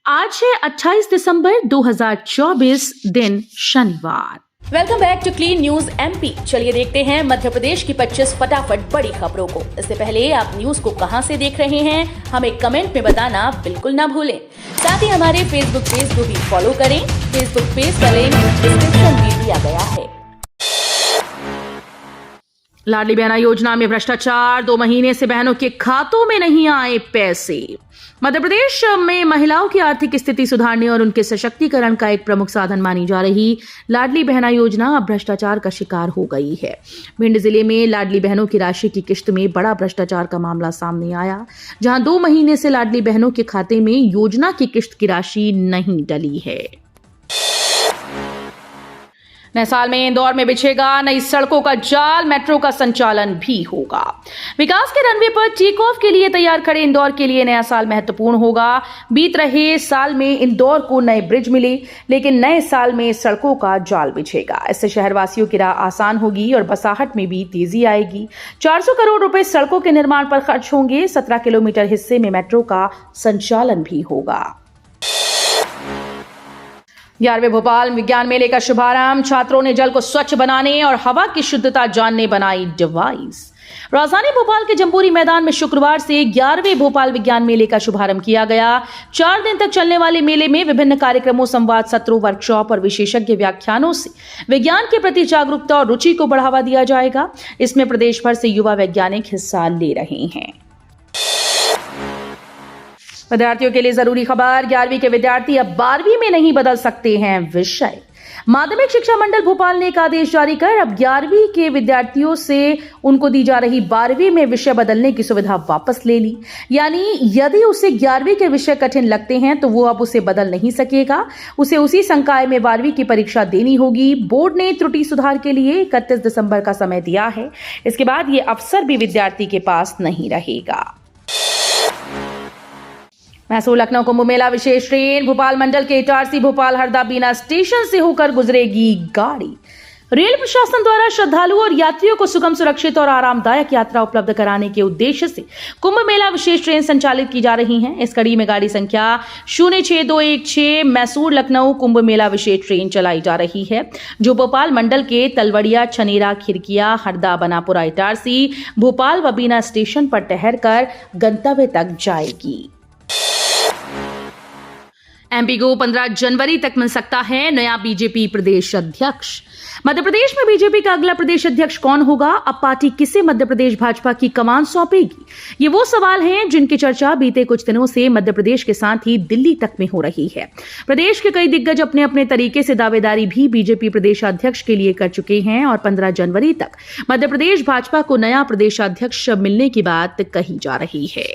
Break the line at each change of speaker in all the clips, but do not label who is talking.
आज है 28 दिसंबर 2024 दिन शनिवार।
Welcome back to Clean News MP. चलिए देखते हैं मध्य प्रदेश की 25 फटाफट बड़ी खबरों को। इससे पहले आप न्यूज को कहां से देख रहे हैं हमें कमेंट में बताना बिल्कुल ना भूलें। साथ ही हमारे फेसबुक पेज को भी फॉलो करें। फेसबुक पेज का लिंक डिस्क्रिप्शन में दिया गया है।
लाडली बहना योजना में भ्रष्टाचार, 2 महीने से बहनों के खातों में नहीं आए पैसे। मध्य प्रदेश में महिलाओं की आर्थिक स्थिति सुधारने और उनके सशक्तिकरण का एक प्रमुख साधन मानी जा रही लाडली बहना योजना अब भ्रष्टाचार का शिकार हो गई है। भिंड जिले में लाडली बहनों की राशि की किश्त में बड़ा भ्रष्टाचार का मामला सामने आया, जहां 2 महीने से लाडली बहनों के खाते में योजना की किश्त की राशि नहीं डली है। नए साल में इंदौर में बिछेगा नई सड़कों का जाल, मेट्रो का संचालन भी होगा। विकास के रनवे पर टेक ऑफ के लिए तैयार खड़े इंदौर के लिए नया साल महत्वपूर्ण होगा। बीत रहे साल में इंदौर को नए ब्रिज मिले, लेकिन नए साल में सड़कों का जाल बिछेगा। इससे शहरवासियों की राह आसान होगी और बसाहट में भी तेजी आएगी। 400 करोड़ रुपए सड़कों के निर्माण पर खर्च होंगे। 17 किलोमीटर हिस्से में मेट्रो का संचालन भी होगा। 11वें भोपाल विज्ञान मेले का शुभारंभ। छात्रों ने जल को स्वच्छ बनाने और हवा की शुद्धता जानने बनाई डिवाइस। राजधानी भोपाल के जम्बूरी मैदान में शुक्रवार से 11वें भोपाल विज्ञान मेले का शुभारंभ किया गया। 4 दिन तक चलने वाले मेले में विभिन्न कार्यक्रमों, संवाद सत्रों, वर्कशॉप और विशेषज्ञ व्याख्यानों से विज्ञान के प्रति जागरूकता और रुचि को बढ़ावा दिया जाएगा। इसमें प्रदेश भर से युवा वैज्ञानिक हिस्सा ले रहे हैं। विद्यार्थियों के लिए जरूरी खबर। 11वीं के विद्यार्थी अब 12वीं में नहीं बदल सकते हैं विषय। माध्यमिक शिक्षा मंडल भोपाल ने एक आदेश जारी कर अब 11वीं के विद्यार्थियों से उनको दी जा रही 12वीं में विषय बदलने की सुविधा वापस ले ली। यानी यदि उसे 11वीं के विषय कठिन लगते हैं तो वो अब उसे बदल नहीं सकेगा। उसे उसी संकाय में 12वीं की परीक्षा देनी होगी। बोर्ड ने त्रुटि सुधार के लिए 31 दिसंबर का समय दिया है। इसके बाद ये अवसर भी विद्यार्थी के पास नहीं रहेगा। मैसूर लखनऊ कुंभ मेला विशेष ट्रेन। भोपाल मंडल के इटारसी भोपाल हरदा बीना स्टेशन से होकर गुजरेगी गाड़ी। रेल प्रशासन द्वारा श्रद्धालुओं और यात्रियों को सुगम, सुरक्षित और आरामदायक यात्रा उपलब्ध कराने के उद्देश्य से कुंभ मेला विशेष ट्रेन संचालित की जा रही है। इस कड़ी में गाड़ी संख्या 06216 मैसूर लखनऊ कुंभ मेला विशेष ट्रेन चलाई जा रही है, जो भोपाल मंडल के तलवड़िया, छनेरा, खिरकिया, हरदा, बनापुरा, इटारसी, भोपाल व बीना स्टेशन पर ठहर कर गंतव्य तक जाएगी। एमपी को 15 जनवरी तक मिल सकता है नया बीजेपी प्रदेश अध्यक्ष। मध्य प्रदेश में बीजेपी का अगला प्रदेश अध्यक्ष कौन होगा? अब पार्टी किसे मध्य प्रदेश भाजपा की कमान सौंपेगी? ये वो सवाल हैं जिनकी चर्चा बीते कुछ दिनों से मध्य प्रदेश के साथ ही दिल्ली तक में हो रही है। प्रदेश के कई दिग्गज अपने अपने तरीके से दावेदारी भी बीजेपी प्रदेशाध्यक्ष के लिए कर चुके हैं और 15 जनवरी तक मध्य प्रदेश भाजपा को नया प्रदेशाध्यक्ष मिलने की बात कही जा रही है।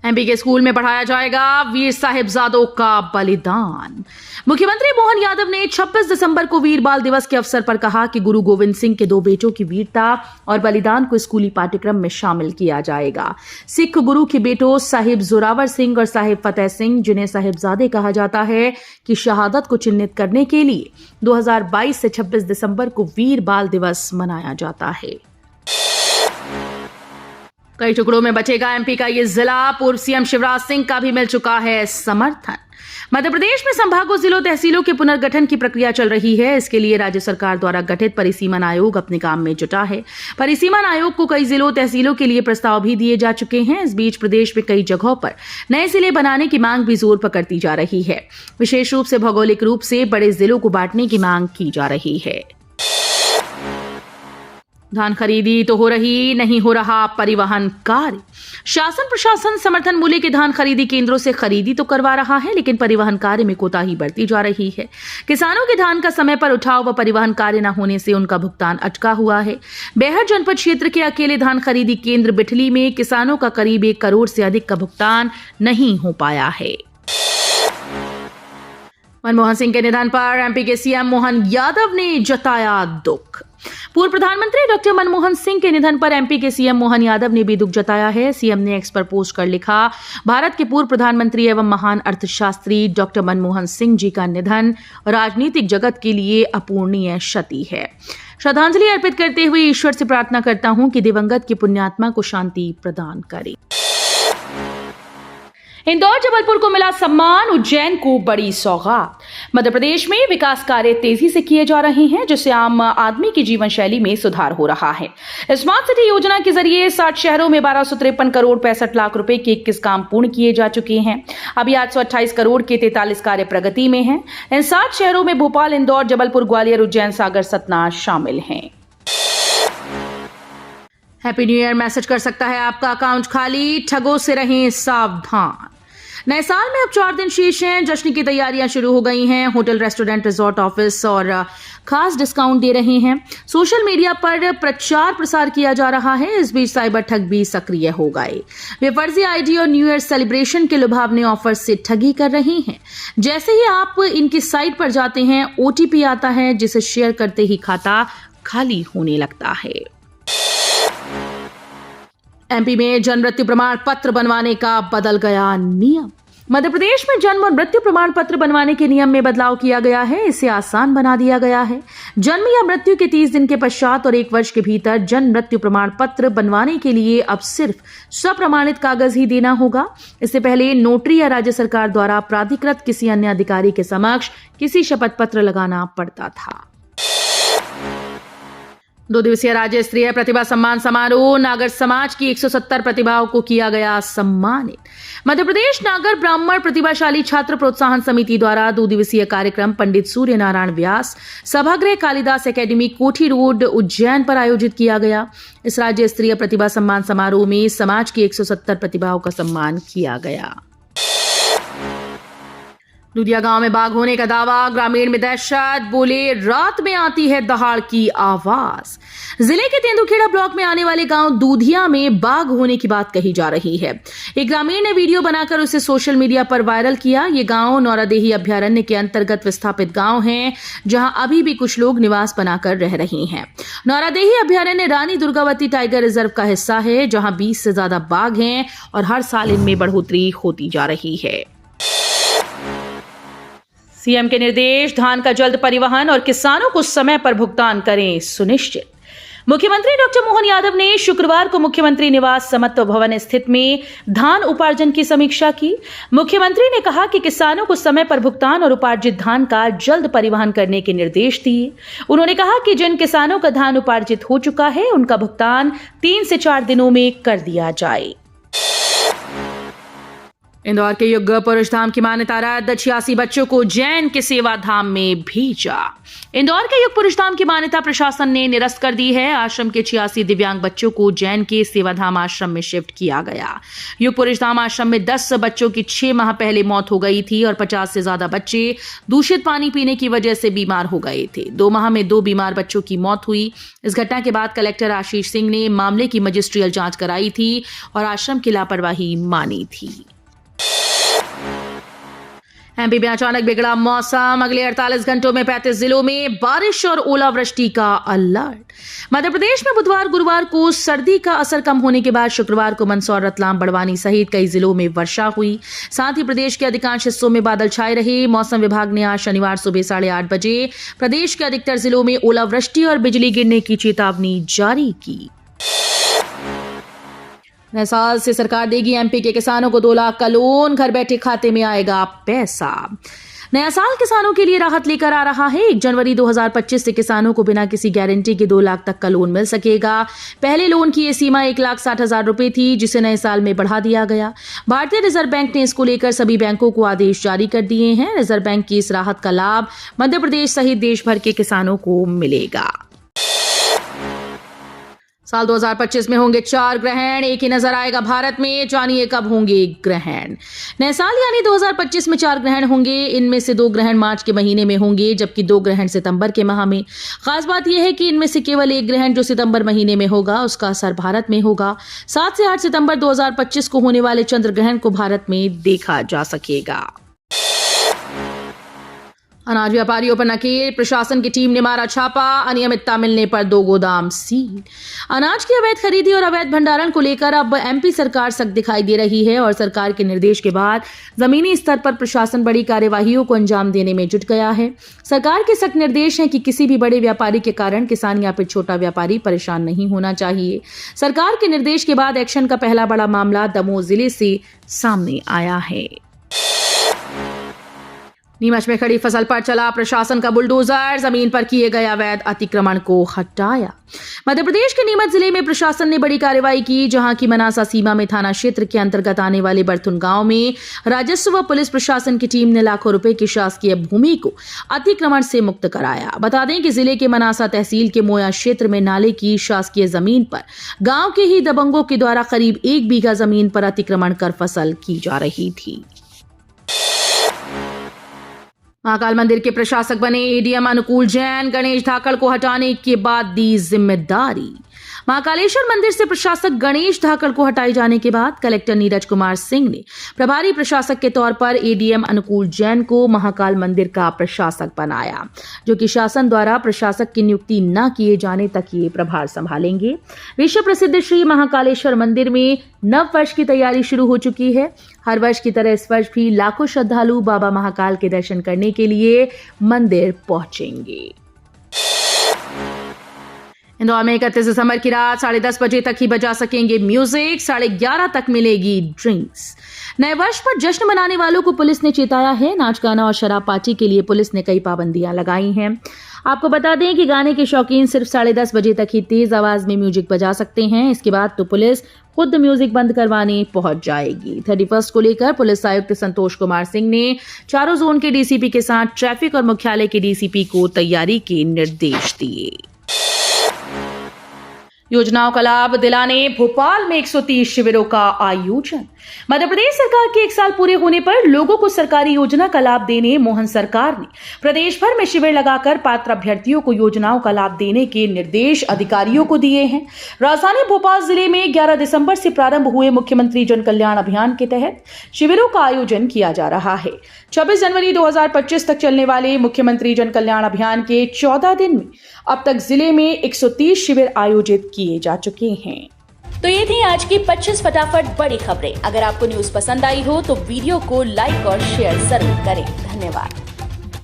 एमपी के स्कूल में पढ़ाया जाएगा वीर साहिबजादों का बलिदान। मुख्यमंत्री मोहन यादव ने 26 दिसंबर को वीर बाल दिवस के अवसर पर कहा कि गुरु गोविंद सिंह के 2 बेटों की वीरता और बलिदान को स्कूली पाठ्यक्रम में शामिल किया जाएगा। सिख गुरु के बेटों साहिब जोरावर सिंह और साहिब फतेह सिंह, जिन्हें साहिबजादे कहा जाता है, की शहादत को चिन्हित करने के लिए 2022 से 26 दिसंबर को वीर बाल दिवस मनाया जाता है। कई टुकड़ों में बचेगा एमपी का ये जिला। पूर्व सीएम शिवराज सिंह का भी मिल चुका है समर्थन। मध्य प्रदेश में संभागों, जिलों, तहसीलों के पुनर्गठन की प्रक्रिया चल रही है। इसके लिए राज्य सरकार द्वारा गठित परिसीमन आयोग अपने काम में जुटा है। परिसीमन आयोग को कई जिलों, तहसीलों के लिए प्रस्ताव भी दिए जा चुके हैं। इस बीच प्रदेश में कई जगहों पर नए जिले बनाने की मांग भी जोर पकड़ती जा रही है। विशेष रूप से भौगोलिक रूप से बड़े जिलों को बांटने की मांग की जा रही है। धान खरीदी तो हो रही, नहीं हो रहा परिवहन कार्य। शासन प्रशासन समर्थन मूल्य के धान खरीदी केंद्रों से खरीदी तो करवा रहा है, लेकिन परिवहन कार्य में कोताही बढ़ती जा रही है। किसानों के धान का समय पर उठाव व परिवहन कार्य न होने से उनका भुगतान अटका हुआ है। बेहर जनपद क्षेत्र के अकेले धान खरीदी केंद्र बिठली में किसानों का करीब 1 करोड़ से अधिक का भुगतान नहीं हो पाया है। मनमोहन सिंह के निधन पर एमपी के सीएम मोहन यादव ने जताया दुख। पूर्व प्रधानमंत्री डॉक्टर मनमोहन सिंह के निधन पर एमपी के सीएम मोहन यादव ने भी दुख जताया है। सीएम ने एक्स पर पोस्ट कर लिखा, भारत के पूर्व प्रधानमंत्री एवं महान अर्थशास्त्री डॉक्टर मनमोहन सिंह जी का निधन राजनीतिक जगत के लिए अपूर्णीय क्षति है। श्रद्धांजलि अर्पित करते हुए ईश्वर से प्रार्थना करता हूं कि दिवंगत की पुण्यात्मा को शांति प्रदान करे। इंदौर जबलपुर को मिला सम्मान, उज्जैन को बड़ी सौगात। मध्य प्रदेश में विकास कार्य तेजी से किए जा रहे हैं, जिससे आम आदमी की जीवन शैली में सुधार हो रहा है। स्मार्ट सिटी योजना के जरिए 60 शहरों में 1253 करोड़ 65 लाख रुपए के 21 काम पूर्ण किए जा चुके हैं। अभी 828 करोड़ के 43 कार्य प्रगति में हैं। इन 60 शहरों में भोपाल, इंदौर, जबलपुर, ग्वालियर, उज्जैन, सागर, सतना शामिल हैं। हैप्पी न्यू ईयर मैसेज कर सकता है आपका अकाउंट खाली, ठगों से रहें सावधान। नए साल में अब 4 दिन शेष हैं। जश्न की तैयारियां शुरू हो गई हैं। होटल, रेस्टोरेंट, रिजॉर्ट, ऑफिस और खास डिस्काउंट दे रहे हैं। सोशल मीडिया पर प्रचार प्रसार किया जा रहा है। इस बीच साइबर ठग भी सक्रिय हो गए। वे फर्जी आईडी और न्यू ईयर सेलिब्रेशन के लुभावने ऑफर से ठगी कर रहे हैं। जैसे ही आप इनकी साइट पर जाते हैं, ओटीपी आता है, जिसे शेयर करते ही खाता खाली होने लगता है। एमपी में जन्म मृत्यु प्रमाण पत्र बनवाने का बदल गया नियम। मध्य प्रदेश में जन्म और मृत्यु प्रमाण पत्र बनवाने के नियम में बदलाव किया गया है। इसे आसान बना दिया गया है। जन्म या मृत्यु के 30 दिन के पश्चात और 1 वर्ष के भीतर जन्म मृत्यु प्रमाण पत्र बनवाने के लिए अब सिर्फ स्वप्रमाणित कागज ही देना होगा। इससे पहले नोटरी या राज्य सरकार द्वारा प्राधिकृत किसी अन्य अधिकारी के समक्ष किसी शपथ पत्र लगाना पड़ता था। 2 दिवसीय राज्य स्तरीय प्रतिभा सम्मान समारोह। नागर समाज की 170 प्रतिभाओं को किया गया सम्मानित। मध्य प्रदेश नागर ब्राह्मण प्रतिभाशाली छात्र प्रोत्साहन समिति द्वारा 2 दिवसीय कार्यक्रम पंडित सूर्य नारायण व्यास सभागृह कालिदास एकेडमी कोठी रोड उज्जैन पर आयोजित किया गया। इस राज्य स्तरीय प्रतिभा सम्मान समारोह में समाज की 170 प्रतिभाओं का सम्मान किया गया। लुधिया गांव में बाघ होने का दावा, ग्रामीण में दहशत, बोले रात में आती है दहाड़ की आवाज। जिले के तेंदुखेड़ा ब्लॉक में आने वाले गांव दूधिया में बाघ होने की बात कही जा रही है। एक ग्रामीण ने वीडियो बनाकर उसे सोशल मीडिया पर वायरल किया। ये गांव नौरादेही अभ्यारण्य के अंतर्गत विस्थापित गांव है, जहां अभी भी कुछ लोग निवास बनाकर रह रहे हैं। नौरादेही अभ्यारण्य रानी दुर्गावती टाइगर रिजर्व का हिस्सा है, जहां 20 से ज्यादा बाघ हैं और हर साल इनमें बढ़ोतरी होती जा रही है। सीएम के निर्देश, धान का जल्द परिवहन और किसानों को समय पर भुगतान करें सुनिश्चित। मुख्यमंत्री डॉक्टर मोहन यादव ने शुक्रवार को मुख्यमंत्री निवास समत्व भवन स्थित में धान उपार्जन की समीक्षा की। मुख्यमंत्री ने कहा कि किसानों को समय पर भुगतान और उपार्जित धान का जल्द परिवहन करने के निर्देश दिए। उन्होंने कहा कि जिन किसानों का धान उपार्जित हो चुका है, उनका भुगतान 3 से 4 दिनों में कर दिया जाए। इंदौर के युग पुरुष धाम की मान्यता रद्द, 86 बच्चों को जैन के सेवा धाम में भेजा। इंदौर के युग पुरुष धाम की मान्यता प्रशासन ने निरस्त कर दी है। आश्रम के 86 दिव्यांग बच्चों को जैन के सेवाधाम आश्रम में शिफ्ट किया गया। युग पुरुष धाम आश्रम में 10 बच्चों की 6 माह पहले मौत हो गई थी और 50 से ज्यादा बच्चे दूषित पानी पीने की वजह से बीमार हो गए थे। 2 माह में 2 बीमार बच्चों की मौत हुई। इस घटना के बाद कलेक्टर आशीष सिंह ने मामले की मजिस्ट्रियल जांच कराई थी और आश्रम की लापरवाही मानी थी। एमपी में अचानक बिगड़ा मौसम, अगले 48 घंटों में 35 जिलों में बारिश और ओलावृष्टि का अलर्ट। मध्य प्रदेश में बुधवार गुरुवार को सर्दी का असर कम होने के बाद शुक्रवार को मंदसौर, रतलाम, बड़वानी सहित कई जिलों में वर्षा हुई। साथ ही प्रदेश के अधिकांश हिस्सों में बादल छाए रहे। मौसम विभाग ने आज शनिवार सुबह 8:30 बजे प्रदेश के अधिकतर जिलों में ओलावृष्टि और बिजली गिरने की चेतावनी जारी की। नए साल से सरकार देगी एमपी के किसानों को 2 लाख का लोन, घर बैठे खाते में आएगा पैसा। नया साल किसानों के लिए राहत लेकर आ रहा है। 1 जनवरी 2025 से किसानों को बिना किसी गारंटी के 2 लाख तक का लोन मिल सकेगा। पहले लोन की ये सीमा 1,60,000 रुपए थी, जिसे नए साल में बढ़ा दिया गया। भारतीय रिजर्व बैंक ने इसको लेकर सभी बैंकों को आदेश जारी कर दिए हैं। रिजर्व बैंक की इस राहत का लाभ मध्य प्रदेश सहित देश भर के किसानों को मिलेगा। साल 2025 में होंगे 4 ग्रहण, एक ही नजर आएगा भारत में। जानिए कब होंगे ग्रहण। नए साल यानी 2025 में 4 ग्रहण होंगे। इनमें से 2 ग्रहण मार्च के महीने में होंगे, जबकि 2 ग्रहण सितंबर के माह में। खास बात यह है कि इनमें से केवल 1 ग्रहण जो सितंबर महीने में होगा, उसका असर भारत में होगा। 7 से 8 सितंबर 2025 को होने वाले चंद्र ग्रहण को भारत में देखा जा सकेगा। अनाज व्यापारियों पर नकेल, प्रशासन की टीम ने मारा छापा, अनियमितता मिलने पर 2 गोदाम सील। अनाज की अवैध खरीदी और अवैध भंडारण को लेकर अब एमपी सरकार सख्त दिखाई दे रही है और सरकार के निर्देश के बाद जमीनी स्तर पर प्रशासन बड़ी कार्यवाहियों को अंजाम देने में जुट गया है। सरकार के सख्त निर्देश हैं कि किसी भी बड़े व्यापारी के कारण किसान या फिर छोटा व्यापारी परेशान नहीं होना चाहिए। सरकार के निर्देश के बाद एक्शन का पहला बड़ा मामला दमोह जिले से सामने आया है। नीमच में खड़ी फसल पर चला प्रशासन का बुलडोजर, जमीन पर किए गए अवैध अतिक्रमण को हटाया। मध्य प्रदेश के नीमच जिले में प्रशासन ने बड़ी कार्रवाई की, जहां की मनासा सीमा में थाना क्षेत्र के अंतर्गत आने वाले बरथुन गांव में राजस्व व पुलिस प्रशासन की टीम ने लाखों रुपए की शासकीय भूमि को अतिक्रमण से मुक्त कराया। बता दें कि जिले के मनासा तहसील के मोया क्षेत्र में नाले की शासकीय जमीन पर गाँव के ही दबंगों के द्वारा करीब 1 बीघा जमीन पर अतिक्रमण कर फसल की जा रही थी। महाकाल मंदिर के प्रशासक बने एडीएम अनुकूल जैन, गणेश धाकड़ को हटाने के बाद दी जिम्मेदारी। महाकालेश्वर मंदिर से प्रशासक गणेश धाकड़ को हटाए जाने के बाद कलेक्टर नीरज कुमार सिंह ने प्रभारी प्रशासक के तौर पर एडीएम अनुकूल जैन को महाकाल मंदिर का प्रशासक बनाया, जो कि शासन द्वारा प्रशासक की नियुक्ति न किए जाने तक ये प्रभार संभालेंगे। विश्व प्रसिद्ध श्री महाकालेश्वर मंदिर में नव वर्ष की तैयारी शुरू हो चुकी है। हर वर्ष की तरह इस वर्ष भी लाखों श्रद्धालु बाबा महाकाल के दर्शन करने के लिए मंदिर पहुंचेंगे। इंदौर में 31 दिसंबर की रात 10:30 बजे तक ही बजा सकेंगे म्यूजिक, 11:30 तक मिलेगी ड्रिंक्स। नए वर्ष पर जश्न मनाने वालों को पुलिस ने चेताया है। नाच गाना और शराब पार्टी के लिए पुलिस ने कई पाबंदियां लगाई हैं। आपको बता दें कि गाने के शौकीन सिर्फ 10:30 बजे तक ही तेज आवाज में म्यूजिक बजा सकते हैं। इसके बाद तो पुलिस खुद म्यूजिक बंद करवाने पहुंच जाएगी। 31 को लेकर पुलिस आयुक्त संतोष कुमार सिंह ने चारों जोन के डीसीपी के साथ ट्रैफिक और मुख्यालय के डीसीपी को तैयारी के निर्देश दिए। योजनाओं का लाभ दिलाने भोपाल में 130 शिविरों का आयोजन। मध्य प्रदेश सरकार के 1 साल पूरे होने पर लोगों को सरकारी योजना का लाभ देने मोहन सरकार ने प्रदेश भर में शिविर लगाकर पात्र अभ्यर्थियों को योजनाओं का लाभ देने के निर्देश अधिकारियों को दिए हैं। राजधानी भोपाल जिले में 11 दिसंबर से प्रारंभ हुए मुख्यमंत्री जन कल्याण अभियान के तहत शिविरों का आयोजन किया जा रहा है। 26 जनवरी 2025 तक चलने वाले मुख्यमंत्री जन कल्याण अभियान के 14 दिन में अब तक जिले में 130 शिविर आयोजित किए जा चुके हैं।
तो ये थी आज की 25 फटाफट बड़ी खबरें। अगर आपको न्यूज पसंद आई हो तो वीडियो को लाइक और शेयर जरूर करें। धन्यवाद।